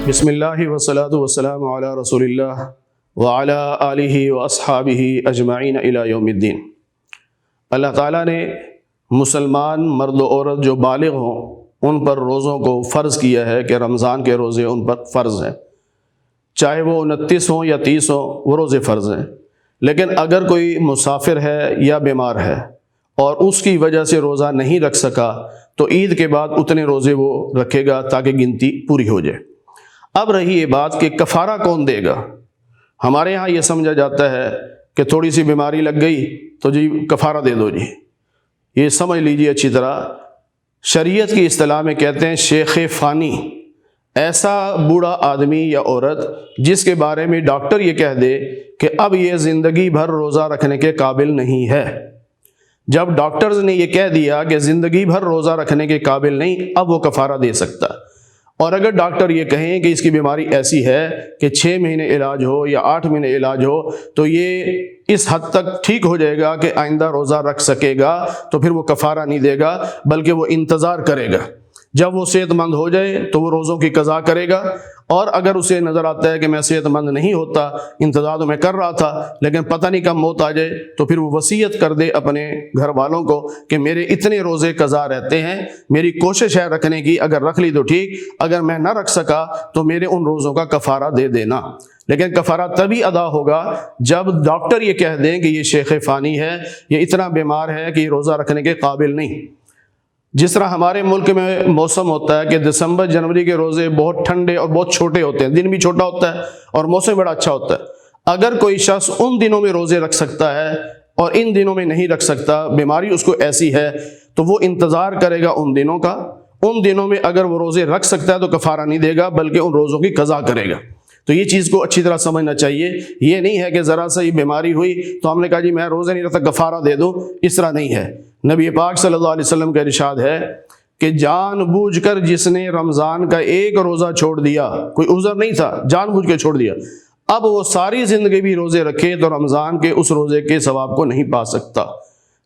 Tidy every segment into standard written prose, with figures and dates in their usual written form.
بسم اللہ والصلاۃ والسلام علی رسول اللہ وعلی آلہ واصحابہ اجمعین الی یوم الدین۔ اللہ تعالیٰ نے مسلمان مرد و عورت جو بالغ ہوں ان پر روزوں کو فرض کیا ہے کہ رمضان کے روزے ان پر فرض ہیں، چاہے وہ 29 ہوں یا 30 ہوں، وہ روزے فرض ہیں۔ لیکن اگر کوئی مسافر ہے یا بیمار ہے اور اس کی وجہ سے روزہ نہیں رکھ سکا تو عید کے بعد اتنے روزے وہ رکھے گا تاکہ گنتی پوری ہو جائے۔ اب رہی یہ بات کہ کفارہ کون دے گا۔ ہمارے ہاں یہ سمجھا جاتا ہے کہ تھوڑی سی بیماری لگ گئی تو جی کفارہ دے دو جی۔ یہ سمجھ لیجیے اچھی طرح، شریعت کی اصطلاح میں کہتے ہیں شیخ فانی، ایسا بوڑھا آدمی یا عورت جس کے بارے میں ڈاکٹر یہ کہہ دے کہ اب یہ زندگی بھر روزہ رکھنے کے قابل نہیں ہے۔ جب ڈاکٹرز نے یہ کہہ دیا کہ زندگی بھر روزہ رکھنے کے قابل نہیں، اب وہ کفارہ دے سکتا۔ اور اگر ڈاکٹر یہ کہیں کہ اس کی بیماری ایسی ہے کہ 6 مہینے علاج ہو یا 8 مہینے علاج ہو تو یہ اس حد تک ٹھیک ہو جائے گا کہ آئندہ روزہ رکھ سکے گا، تو پھر وہ کفارہ نہیں دے گا بلکہ وہ انتظار کرے گا۔ جب وہ صحت مند ہو جائے تو وہ روزوں کی قضا کرے گا، اور اگر اسے نظر آتا ہے کہ میں صحت مند نہیں ہوتا، انتظار تو میں کر رہا تھا لیکن پتہ نہیں کب موت آ جائے، تو پھر وہ وصیت کر دے اپنے گھر والوں کو کہ میرے اتنے روزے قضا رہتے ہیں، میری کوشش ہے رکھنے کی، اگر رکھ لی تو ٹھیک، اگر میں نہ رکھ سکا تو میرے ان روزوں کا کفارہ دے دینا۔ لیکن کفارہ تبھی ادا ہوگا جب ڈاکٹر یہ کہہ دیں کہ یہ شیخ فانی ہے، یہ اتنا بیمار ہے کہ یہ روزہ رکھنے کے قابل نہیں۔ جس طرح ہمارے ملک میں موسم ہوتا ہے کہ دسمبر جنوری کے روزے بہت ٹھنڈے اور بہت چھوٹے ہوتے ہیں، دن بھی چھوٹا ہوتا ہے اور موسم بڑا اچھا ہوتا ہے۔ اگر کوئی شخص ان دنوں میں روزے رکھ سکتا ہے اور ان دنوں میں نہیں رکھ سکتا، بیماری اس کو ایسی ہے، تو وہ انتظار کرے گا ان دنوں کا۔ ان دنوں میں اگر وہ روزے رکھ سکتا ہے تو کفارہ نہیں دے گا بلکہ ان روزوں کی قضا کرے گا۔ تو یہ چیز کو اچھی طرح سمجھنا چاہیے۔ یہ نہیں ہے کہ ذرا سا ہی بیماری ہوئی تو ہم نے کہا جی میں روزے نہیں رکھتا کفارہ دے دوں، اس طرح نہیں ہے۔ نبی پاک صلی اللہ علیہ وسلم کا ارشاد ہے کہ جان بوجھ کر جس نے رمضان کا ایک روزہ چھوڑ دیا، کوئی عذر نہیں تھا، جان بوجھ کے چھوڑ دیا، اب وہ ساری زندگی بھی روزے رکھے تو رمضان کے اس روزے کے ثواب کو نہیں پا سکتا۔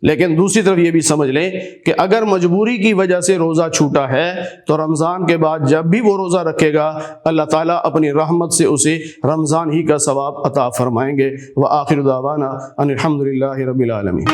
لیکن دوسری طرف یہ بھی سمجھ لیں کہ اگر مجبوری کی وجہ سے روزہ چھوٹا ہے تو رمضان کے بعد جب بھی وہ روزہ رکھے گا اللہ تعالیٰ اپنی رحمت سے اسے رمضان ہی کا ثواب عطا فرمائیں گے۔ وآخر دعوانا ان الحمد للہ رب العالمین۔